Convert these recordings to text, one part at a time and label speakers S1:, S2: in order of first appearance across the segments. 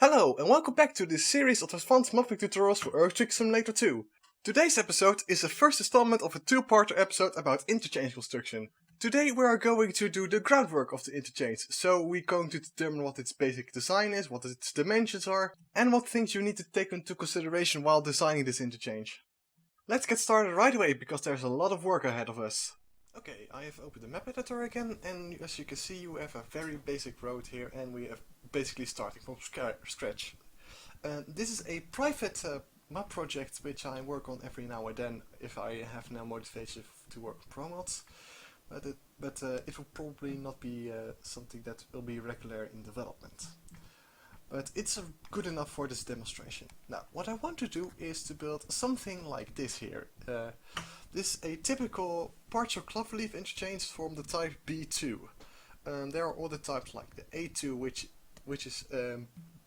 S1: Hello and welcome back to this series of advanced mapping tutorials for Earthquake Simulator 2. Today's episode is the first installment of a two-parter episode about interchange construction. Today we are going to do the groundwork of the interchange, so we're going to determine what its basic design is, what its dimensions are, and what things you need to take into consideration while designing this interchange. Let's get started right away because there's a lot of work ahead of us. Okay, I have opened the map editor again, and as you can see you have a very basic road here, and we have basically starting from scratch. This is a private map project which I work on every now and then if I have no motivation to work on ProMods, but it will probably not be something that will be regular in development. But it's good enough for this demonstration. Now, what I want to do is to build something like this here. This is a typical partial cloverleaf interchange from the type B2. There are other types like the A2, which is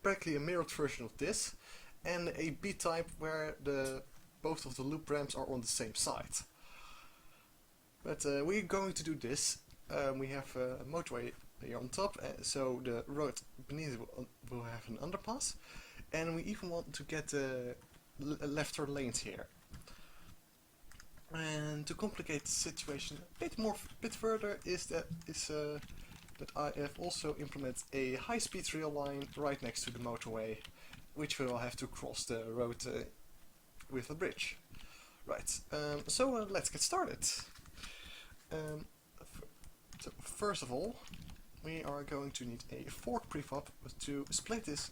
S1: practically a mirrored version of this, and a B type where both of the loop ramps are on the same side. But we're going to do this. We have a motorway here on top, so the road beneath will have an underpass, and we even want to get left turn lanes here. And to complicate the situation a bit further is that I have also implemented a high-speed rail line right next to the motorway, which we will have to cross the road with a bridge. Right, so let's get started. So first of all, we are going to need a fork prefab to split this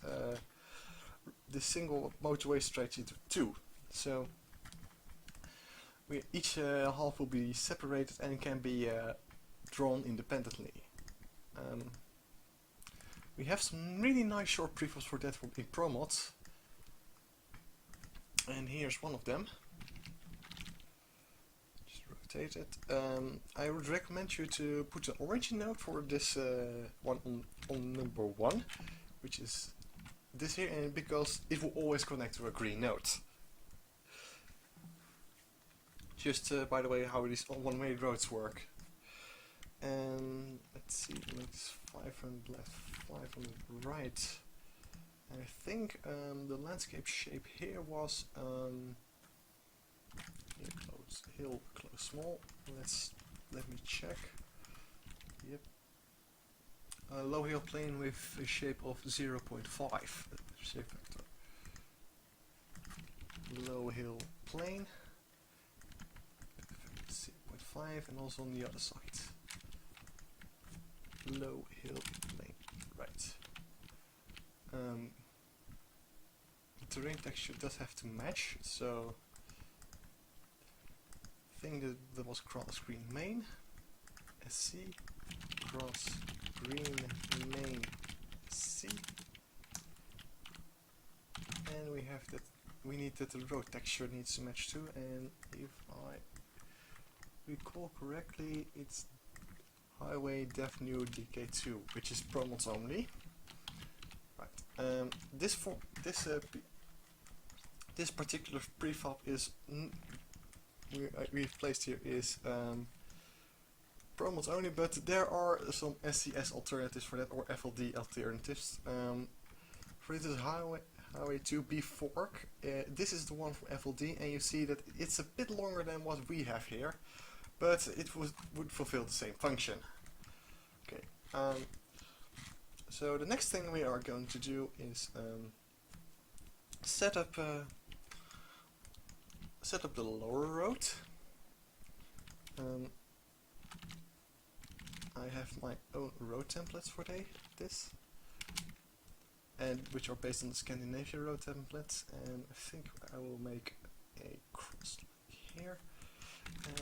S1: single motorway stretch into two. So each half will be separated and can be drawn independently. We have some really nice short prefabs for that in ProMods, and here's one of them. Just rotate it. I would recommend you to put an orange note for this one on number 1, which is this here, and because it will always connect to a green note. Just by the way, how these one-way roads work. And let's see, it's 500 left, 500 right. I think the landscape shape here was hill close small. Let me check. Yep. Low hill plane with a shape of 0.5 shape vector. Low hill plane 0.5, and also on the other side. Low hill plane, right. The terrain texture does have to match, so I think that there was cross green main, SC, cross green main SC, and we have that. We need that the road texture needs to match too, and if I recall correctly, it's highway def new DK2, which is ProMods only. Right. This particular prefab is we've placed here is ProMods only, but there are some SCS alternatives for that, or FLD alternatives. For this highway 2B fork. This is the one from FLD, and you see that it's a bit longer than what we have here, but it would fulfill the same function. Okay. So the next thing we are going to do is set up the lower road. I have my own road templates for this, and which are based on the Scandinavian road templates, and I think I will make a cross here.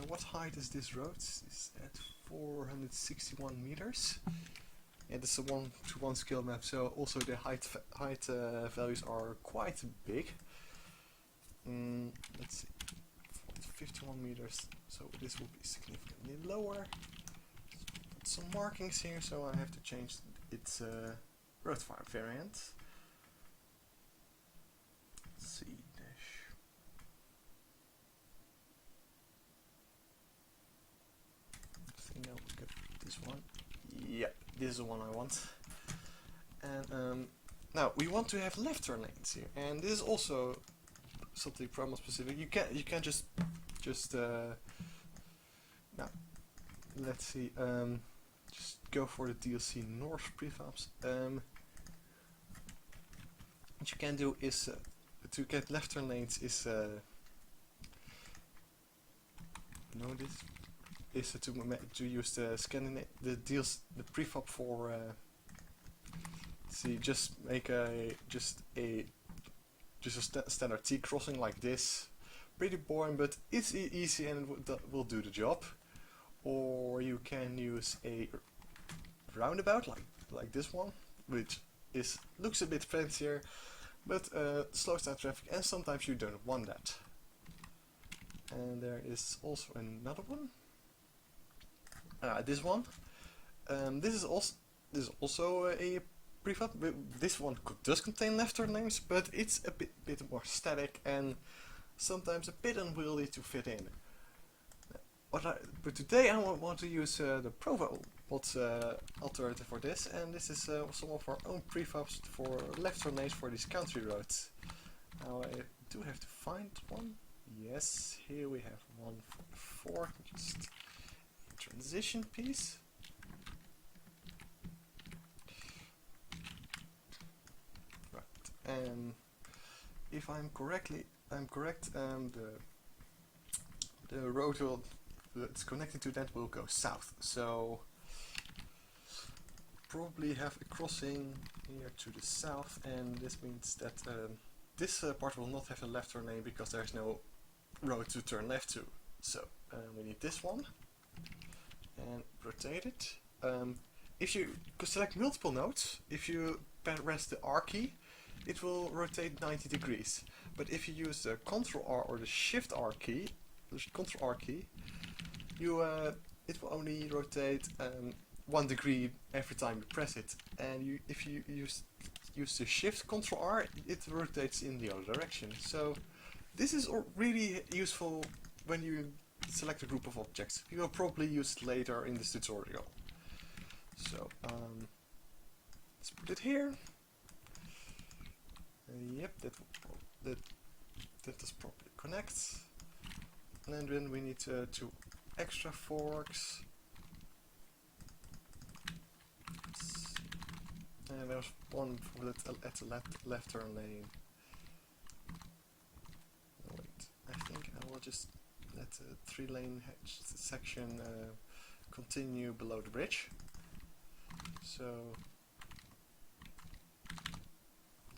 S1: What height is this road? It's at 461 meters. Yeah, this is a 1-to-1 scale map, so also the height values are quite big. Let's see, 51 meters, so this will be significantly lower. Put some markings here, so I have to change its road variant. C dash. I think I'll get this one. Yeah, this is the one I want. And Now we want to have left turn lanes here, and this is also something ProMods specific. You can just now let's see, just go for the DLC North prefabs. What you can do is to get left turn lanes is to use the prefab for see, just make a standard T crossing like this. Pretty boring, but it's easy and will do the job. Or you can use a roundabout like this one, which looks a bit fancier, but slows down traffic, and sometimes you don't want that. And there is also another one. This one. This is also a prefab. This one does contain left turn lanes, but it's a bit more static and sometimes a bit unwieldy to fit in. But today I want to use the ProMods alternative for this, and this is some of our own prefabs for left turn lanes for these country roads. Now I do have to find one. Yes, here we have one for just a transition piece. Right, and if I'm correct, the road that's connected to that will go south. So probably have a crossing here to the south, and this means that this part will not have a left turn lane because there's no road to turn left to. So we need this one and rotate it. If you could select multiple nodes, if you press the R key, it will rotate 90 degrees. But if you use the Ctrl R or the Shift R key, it will only rotate 1 degree every time you press it. And if you use the Shift Ctrl R, it rotates in the other direction. So this is really useful when you select a group of objects. You will probably use it later in this tutorial. So let's put it here. Yep, that does properly connect. And then we need 2 extra forks. And there's one for that at the left turn lane. Oh, wait, I think I will just let the 3-lane section continue below the bridge. So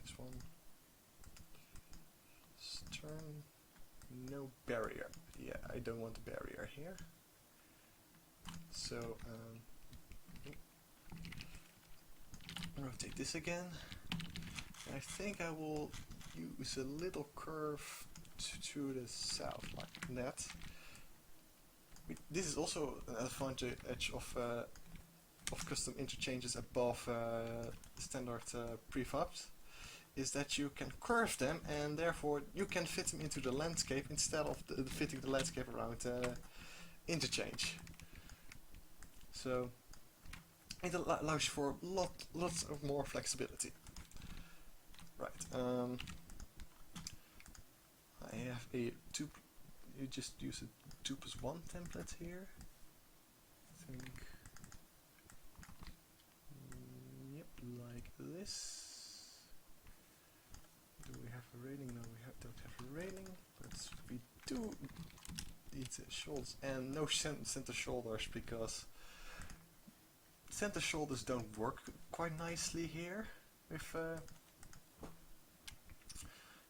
S1: this one, turn, no barrier. Yeah, I don't want a barrier here. So rotate this again. And I think I will use a little curve to the south like that. This is also an advantage of custom interchanges above standard prefabs, is that you can curve them and therefore you can fit them into the landscape instead of fitting the landscape around interchange. So it allows you for lots of more flexibility. Right. I have a you just use a 2+1 template here. I think. Yep, like this. Do we have a railing? No, we don't have a railing, but we do need shoulders and no center shoulders, because center shoulders don't work quite nicely here with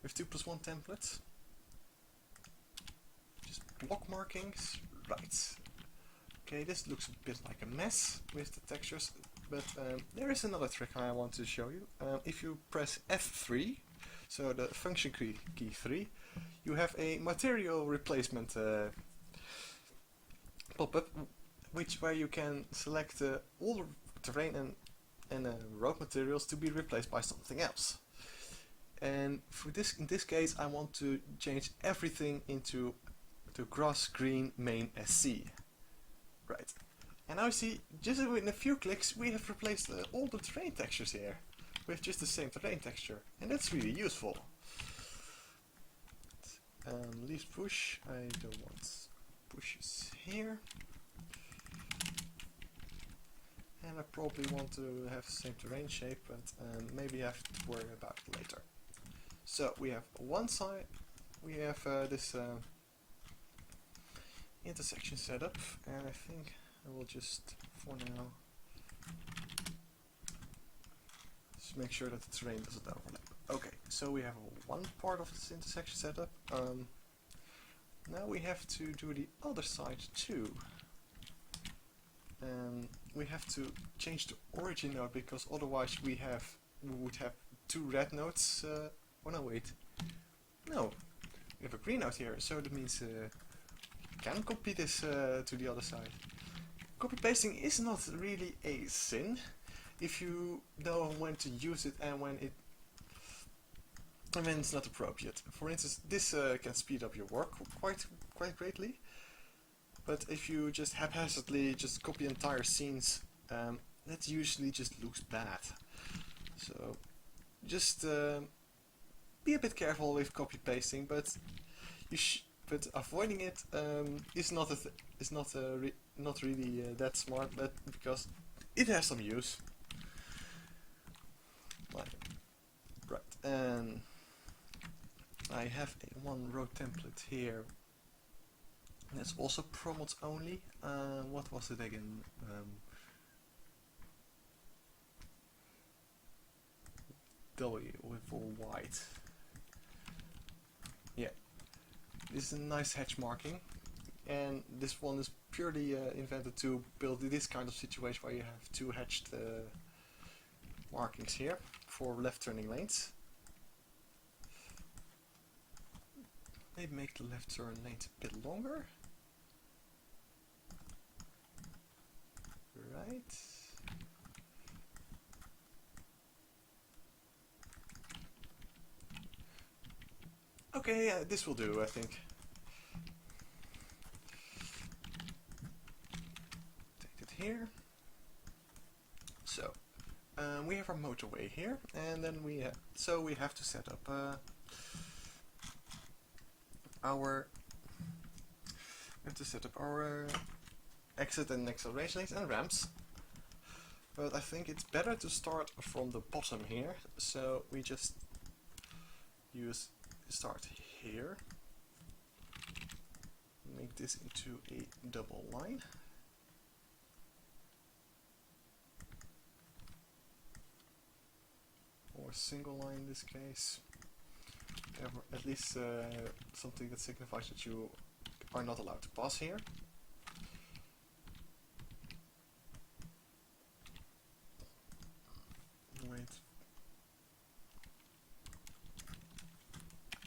S1: 2+1 templates. Just block markings, right. Okay, this looks a bit like a mess with the textures, but there is another trick I want to show you. If you press F3, so the function key 3, you have a material replacement pop-up, where you can select all the terrain and road materials to be replaced by something else. And for this, in this case, I want to change everything into grass green main SC. Right. And now you see, just in a few clicks, we have replaced all the terrain textures here. with just the same terrain texture, and that's really useful. Leaves push, I don't want pushes here. And I probably want to have the same terrain shape, but maybe I have to worry about it later. So we have one side, we have this intersection setup, and I think I will just, for now, just make sure that the terrain doesn't overlap. Okay, so we have one part of this intersection setup. Now we have to do the other side too. We have to change the origin node, because otherwise we would have two red nodes. Oh no, wait. No, we have a green node here, so that means can copy this to the other side. Copy pasting is not really a sin if you know when to use it and when it's not appropriate. For instance, this can speed up your work quite greatly. But if you just haphazardly just copy entire scenes, that usually just looks bad. So just be a bit careful with copy pasting, but but avoiding it is not not really that smart, but because it has some use. Right, and I have one row template here. That's also ProMods only. What was it again? W with all white. Yeah, this is a nice hatch marking, and this one is purely invented to build this kind of situation where you have two hatched markings here for left turning lanes. Maybe make the left turn lanes a bit longer. Right. Okay, yeah, this will do, I think. Take it here. So, we have our motorway here, and then we have to set up our exit and acceleration lanes and ramps. But I think it's better to start from the bottom here, so we just start here, make this into a double line, or a single line in this case, at least something that signifies that you are not allowed to pass here. Right.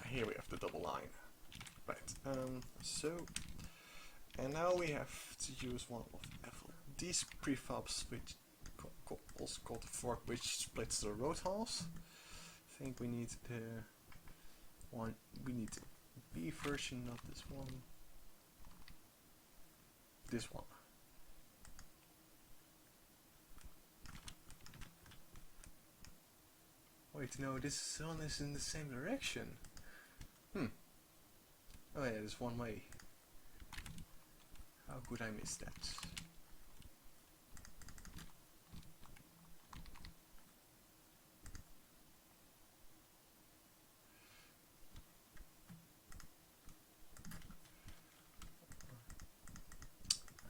S1: Here we have the double line. Right. And now we have to use one of these prefabs, which also called the fork, which splits the road halves. I think we need the B version, not this one. This one. Wait, no, this one is in the same direction. Oh yeah, there's one way. How could I miss that?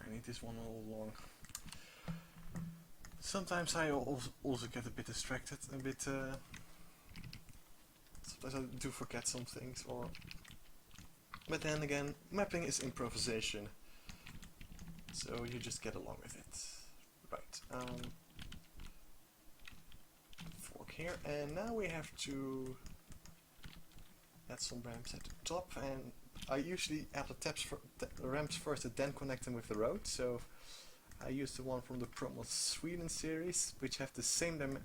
S1: I need this one all along. Sometimes I also get a bit distracted, sometimes I do forget some things, but then again, mapping is improvisation, so you just get along with it. Right, fork here, and now we have to add some ramps at the top, and I usually add the ramps first and then connect them with the road, so I use the one from the ProMods Sweden series, which have the same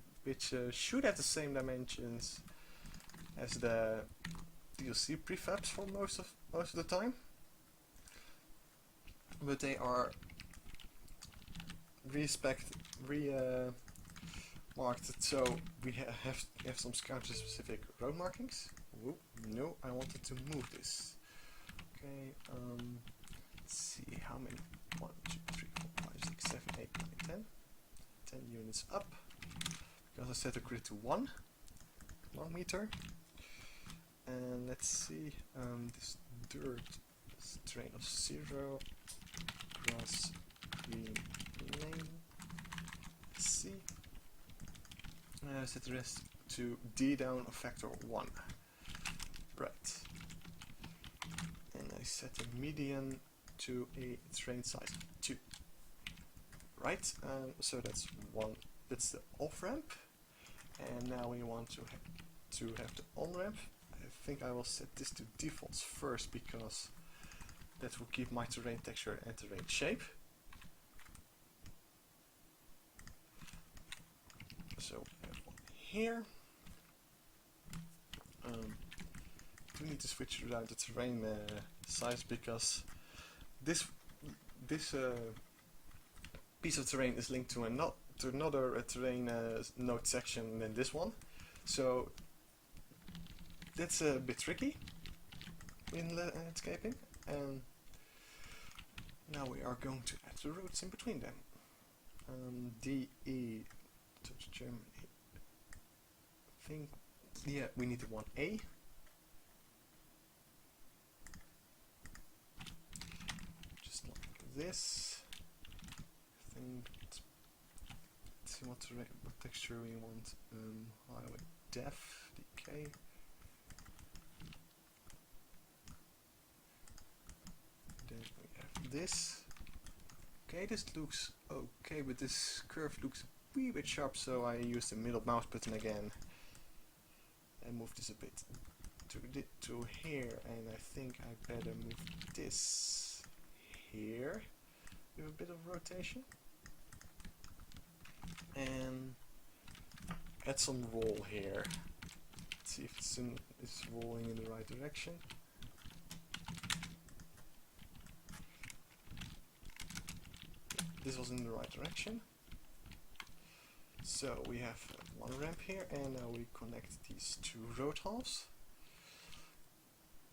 S1: should have the same dimensions as the DLC prefabs for most of the time, but they are marked it so we have some counter specific road markings. Whoop, no, I wanted to move this. Okay, let's see how many. 1, 2, 3, 4, 5, 6, 7, 8, 9, 10. 10 units up. Because I set the grid to 1 meter. And let's see, this dirt is terrain of 0, grass, green, lane. Let's see. Set the rest to D down a factor 1. Right. And I set the median to a terrain size 2. Right, so that's the off ramp. And now we want to have the on ramp. I think I will set this to defaults first because that will keep my terrain texture and terrain shape. So we have one here. Do need to switch around the terrain size because this piece of terrain is linked to another terrain node section than this one, so that's a bit tricky in landscaping. And now we are going to add the roads in between them. DE to Germany. I think, yeah, we need the 1A. Just like this. I think. Let's see what texture we want. Highway def decay. Then we have this. Okay, this looks okay, but this curve looks a wee bit sharp, so I use the middle mouse button again and move this a bit to here, and I think I better move this here with a bit of rotation and add some roll here. Let's see if it's rolling in the right direction. This was in the right direction. So we have one ramp here, and now we connect these two road halves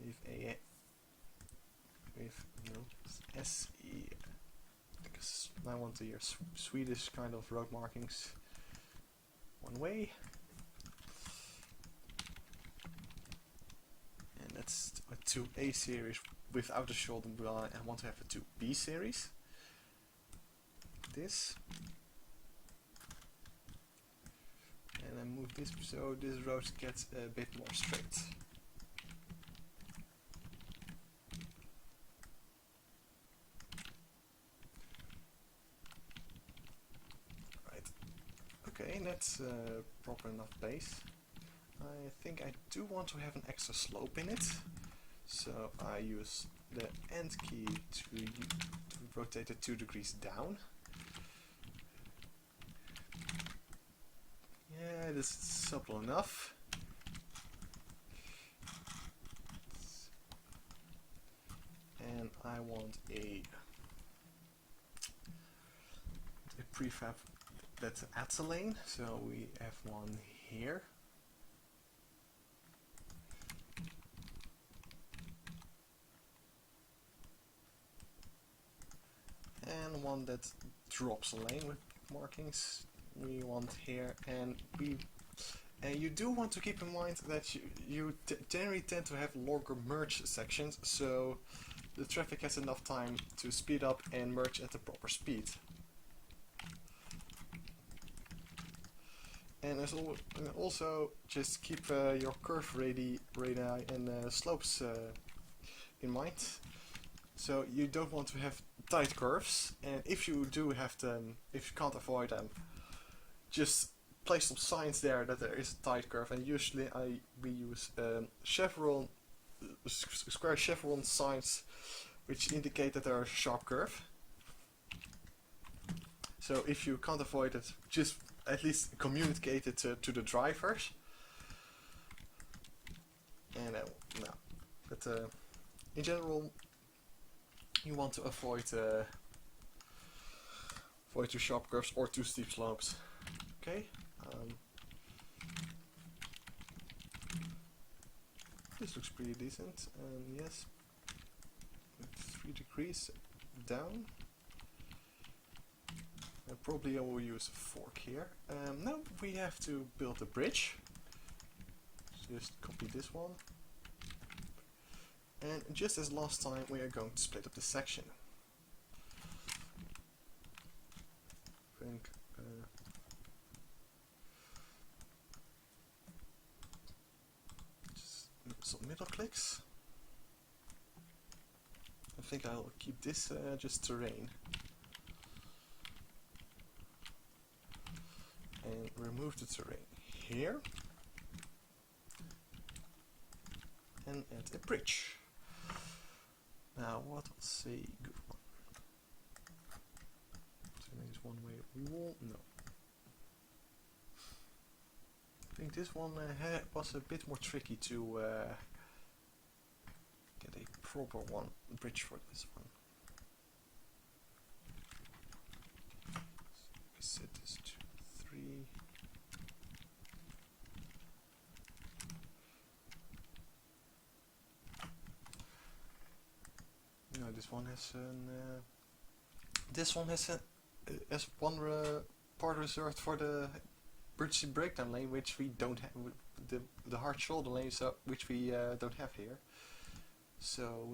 S1: with SE, because I want to use Swedish kind of road markings. One way, and that's a 2A series without a shoulder bar. I want to have a 2B series. This, and I move this so this road gets a bit more straight. Right. Okay, that's proper enough base. I think I do want to have an extra slope in it, so I use the end key to rotate it 2 degrees down. Yeah, this is supple enough. And I want a prefab that adds a lane, so we have one here. And one that drops a lane with markings. We want here, and you do want to keep in mind that you generally tend to have longer merge sections, so the traffic has enough time to speed up and merge at the proper speed. And as also just keep your curve radii and slopes in mind. So you don't want to have tight curves, and if you do have them, if you can't avoid them, just place some signs there that there is a tight curve, and usually we use square chevron signs which indicate that there is a sharp curve. So if you can't avoid it, just at least communicate it to the drivers. And no, but in general, you want to avoid too sharp curves or too steep slopes. Okay, This looks pretty decent, and yes, 3 degrees down. And probably I will use a fork here. Now we have to build a bridge. Just copy this one. And just as last time, we are going to split up this section. I think just some middle clicks. I think I'll keep this just terrain. And remove the terrain here. And add a bridge. Now what was a good one? Terrain is one way wall? No. I think this one was a bit more tricky to get a proper bridge for this one. So we set this to 3. No, this one has an. This one has one part reserved for the bridge breakdown lane, which we don't have. The hard shoulder lane, which we don't have here. So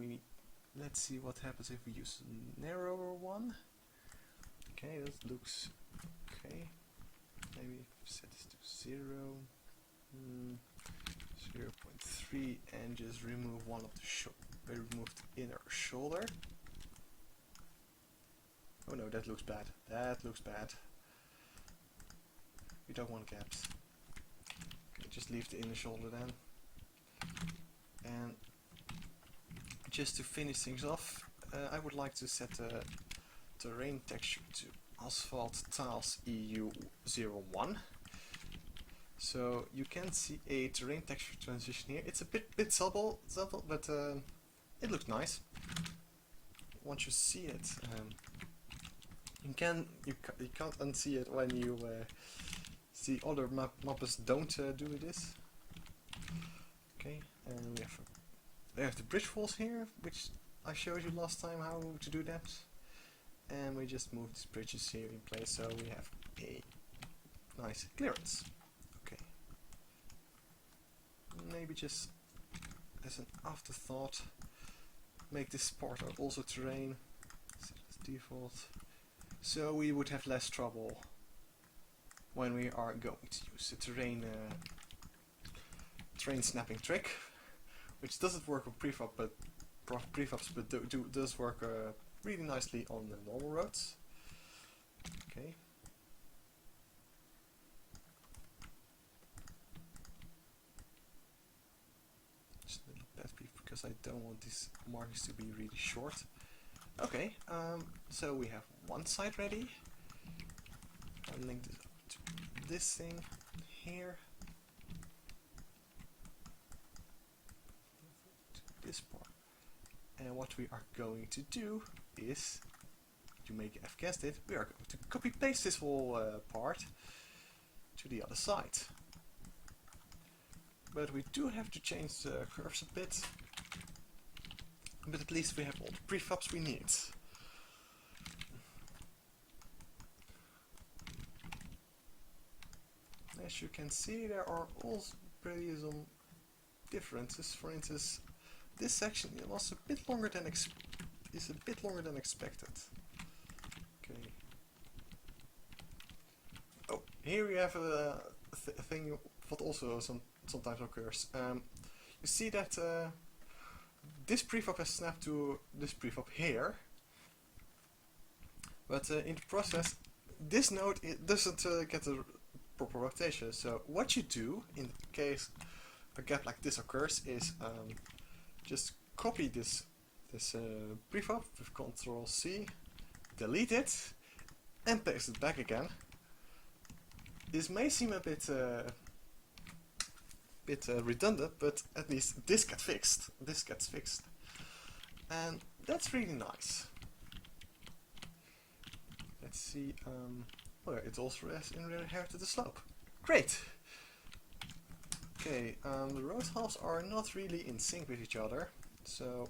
S1: let's see what happens if we use a narrower one. Okay, that looks okay. Maybe set this to 0, 0.3, and just remove one of the remove the inner shoulder. Oh no, that looks bad. That looks bad. We don't want gaps. Okay, just leave the inner shoulder then. And just to finish things off, I would like to set the terrain texture to asphalt tiles EU01. So you can see a terrain texture transition here. It's a bit subtle, but it looks nice. Once you see it, you can't unsee it when you see other mappers don't do this. Okay, and we have the bridge walls here, which I showed you last time how to do that. And we just move these bridges here in place, so we have a nice clearance. Okay. Maybe just as an afterthought, make this part also terrain. Set as default. So we would have less trouble when we are going to use the terrain snapping trick, which doesn't work on prefabs, but does work really nicely on the normal roads. Okay. Just a little pet peeve because I don't want these markings to be really short. Okay, so we have one side ready. I'll link this up to this thing here. To this part. And what we are going to do is, you may have guessed it, we are going to copy paste this whole part to the other side. But we do have to change the curves a bit. But at least we have all the prefabs we need. As you can see, there are also some differences. For instance, this section was a bit longer than expected. Okay. Oh, here we have a thing what also sometimes occurs. You see that this prefab has snapped to this prefab here, but in the process, this node doesn't get a proper rotation. So what you do in case a gap like this occurs is just copy this prefab with Ctrl C, delete it, and paste it back again. This may seem a bit redundant, but at least this gets fixed. This gets fixed, and that's really nice. Let's see. Oh, it also has inherited the slope. Great. Okay, the road halves are not really in sync with each other, so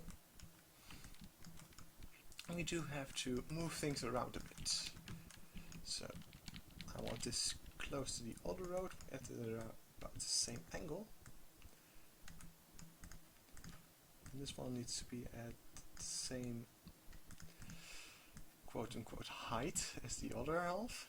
S1: we do have to move things around a bit. So I want this close to the other road at about the same angle. And this one needs to be at the same quote-unquote height as the other half.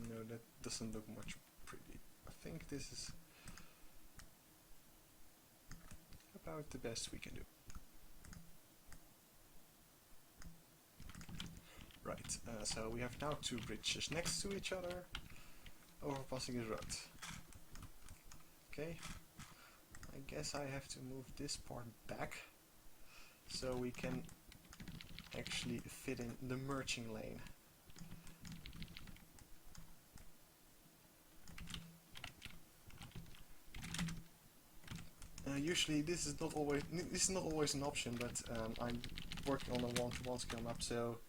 S1: No, that doesn't look much pretty. I think this is about the best we can do. Right, so we have now two bridges next to each other, overpassing the road. Okay, I guess I have to move this part back so we can actually fit in the merging lane. Usually this is not always an option, but I'm working on a one-to-one scale map, so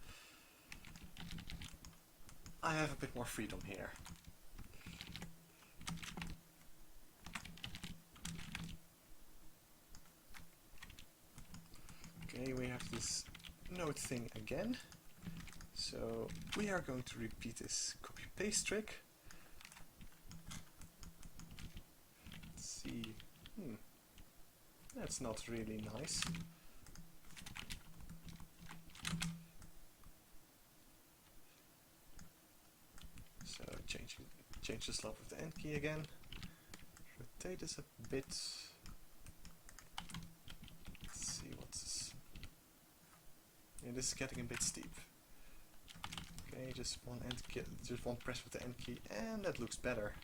S1: I have a bit more freedom here. Okay, we have this node thing again, so we are going to repeat this copy-paste trick. Let's see. That's not really nice. So change the slope of the end key again. Rotate this a bit. Let's see what's this. Yeah, this is getting a bit steep. Okay, just one press with the end key, and that looks better.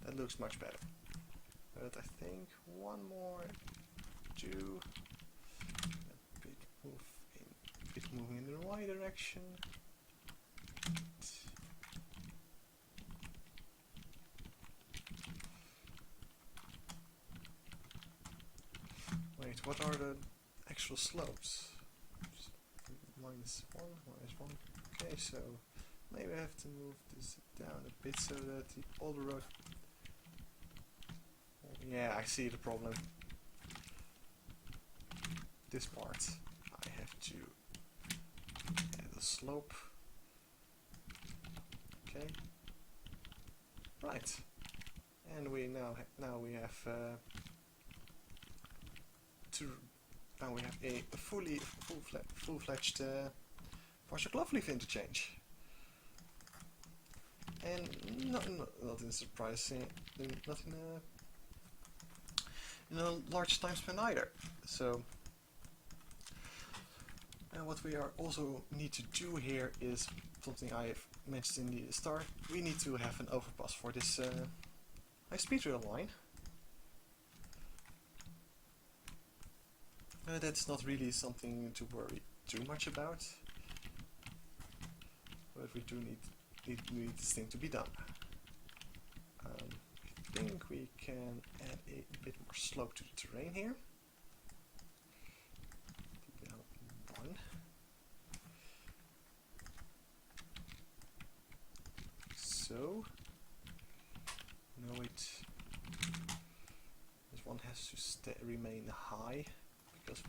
S1: That looks much better. But I think one more do a bit moving in the right direction. Wait, what are the actual slopes? -1, -1. Okay, so maybe I have to move this down a bit so that the other road. Yeah, I see the problem. This part, I have to add a slope. Okay, right, and we now we have a full-fledged partial cloverleaf interchange, and not in surprising, not in a large time span either. So. And what we are also need to do here is something I've mentioned in the start. We need to have an overpass for this high-speed rail line. That's not really something to worry too much about, but we do need this thing to be done. I think we can add a bit more slope to the terrain here. So, no, this one has to remain high, because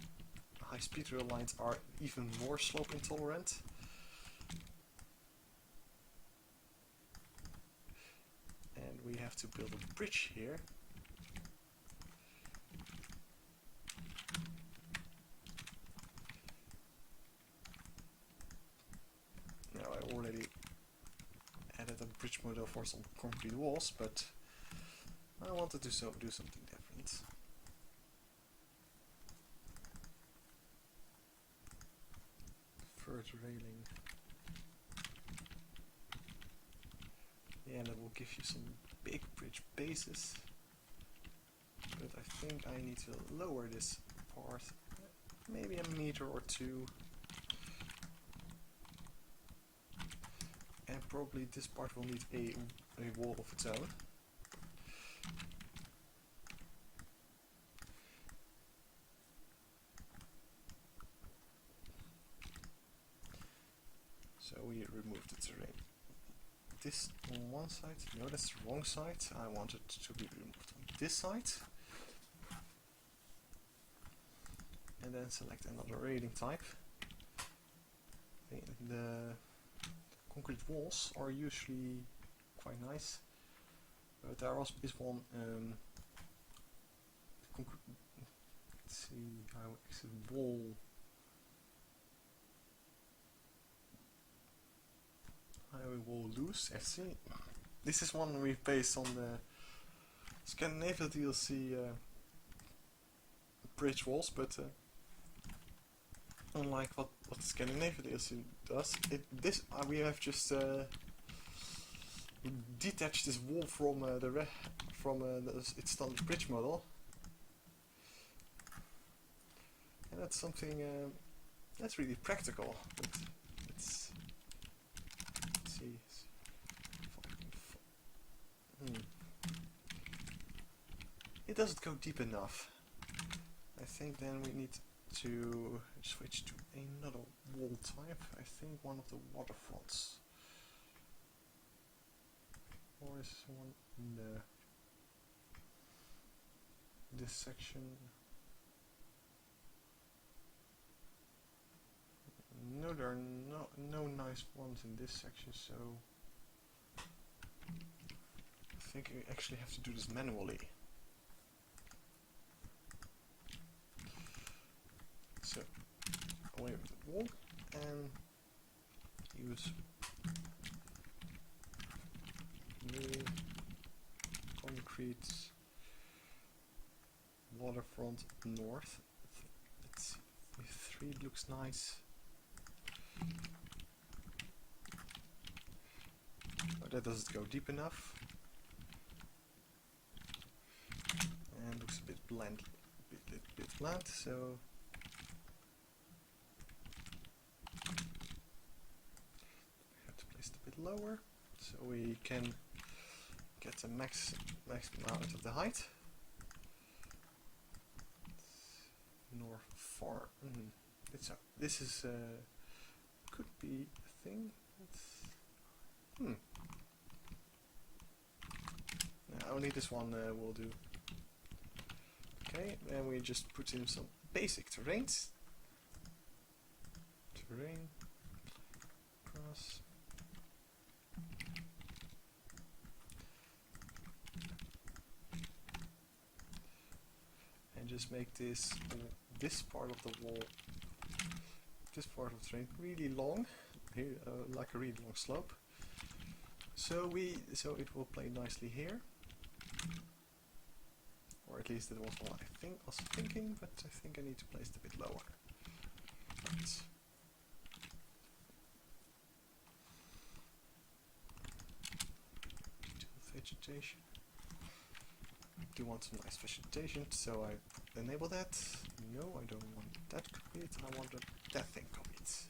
S1: high-speed rail lines are even more slope intolerant. And we have to build a bridge here. Now I already added a bridge model for some concrete walls, but I wanted to do something different. Third railing. Yeah, that will give you some big bridge bases. But I think I need to lower this part, maybe a meter or two. and probably this part will need a wall of its own. So we remove the terrain. This on one side, no, that's the wrong side. I want it to be removed on this side. And then select another railing type. The concrete walls are usually quite nice, but there also is one let's see how exit wall. Highway wall loose, FC. This is one we've based on the Scandinavia DLC bridge walls, but unlike what Scandinavia DLC does, we have just detached this wall from its standard bridge model, and that's something that's really practical. But let's see. It doesn't go deep enough. I think then we need to switch to another wall type. I think one of the waterfronts. Or is one in this section? No, there are no nice ones in this section, so I think we actually have to do this manually. So away with the wall and use new concrete waterfront north. Let's see, with 3 looks nice. Oh, that doesn't go deep enough, and looks a bit bland, bit bland. So lower, so we can get the maximum out of the height. North far. This is could be a thing. No, only this one will do. Okay, then we just put in some basic terrains. Terrain cross. And just make this part of the wall, this part of the terrain really long, here, like a really long slope. So it will play nicely here, or at least that was what I was thinking. But I think I need to place it a bit lower. Right. Vegetation. I do want some nice vegetation, so I enable that. No, I don't want that complete. I want that thing complete.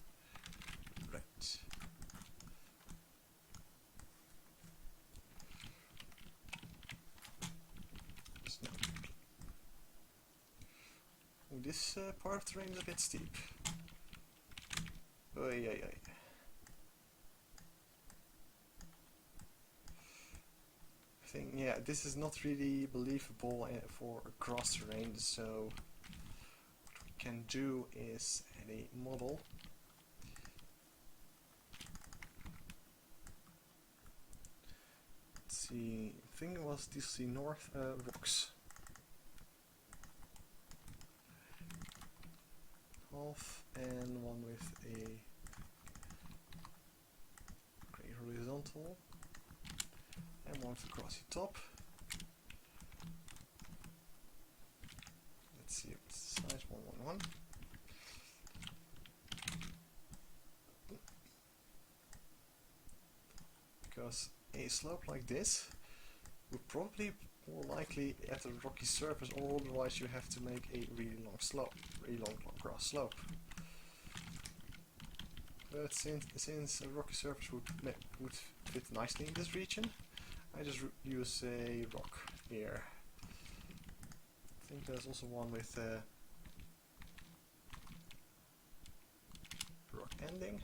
S1: Right. So this part of the terrain is a bit steep. Oh yeah. Yeah, this is not really believable for grass terrain, so what we can do is add a model. Let's see, I think it was DC North rocks. Half and one with a grey horizontal. And one with a grassy top. Let's see what's the size, 111. Because a slope like this would probably more likely at a rocky surface, or otherwise you have to make a really long slope, really long grass slope. But since a rocky surface would fit nicely in this region, I just use a rock here. I think there's also one with rock ending.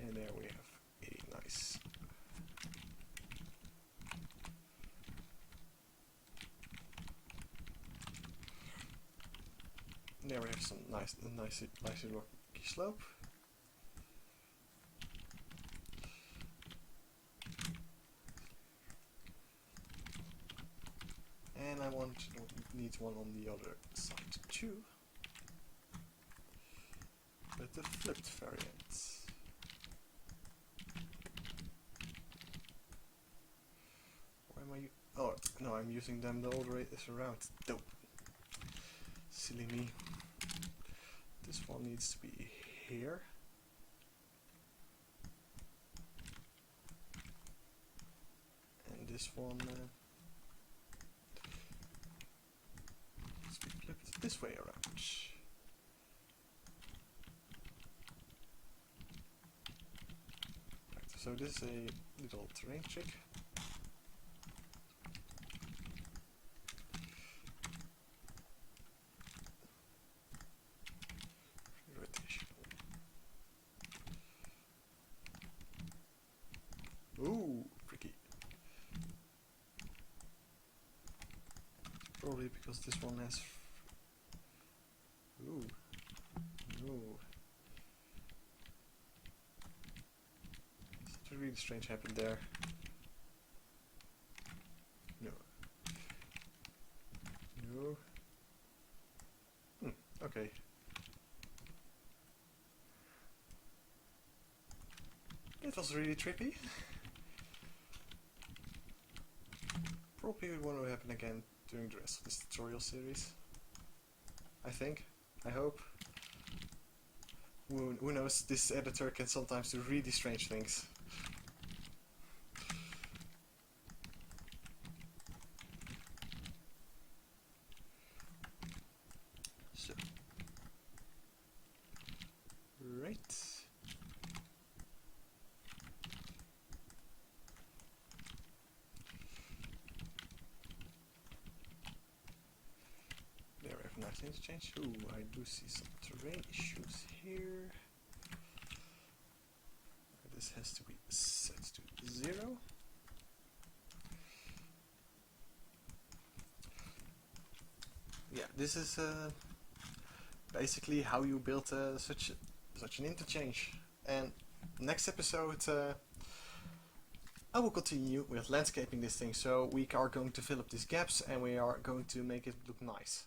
S1: And there we have a nice there we have some nicely rocky slope. And I need one on the other side too. But the flipped variant. Why am I? Oh no, I'm using them the other way around. Dope. Silly me. This one needs to be here. And this one needs to be flipped this way around. Right, so this is a little terrain trick. Ooh, tricky. Probably because this one has. Ooh. Ooh. Something really strange happened there. No. No. Okay. It was really trippy. Probably won't happen again during the rest of this tutorial series. I think. I hope. Who knows, this editor can sometimes do really strange things. So. Right. Nice interchange. Ooh, I do see some terrain issues here. This has to be set to 0. Yeah, this is basically how you build such an interchange. And next episode I will continue with landscaping this thing. So we are going to fill up these gaps and we are going to make it look nice.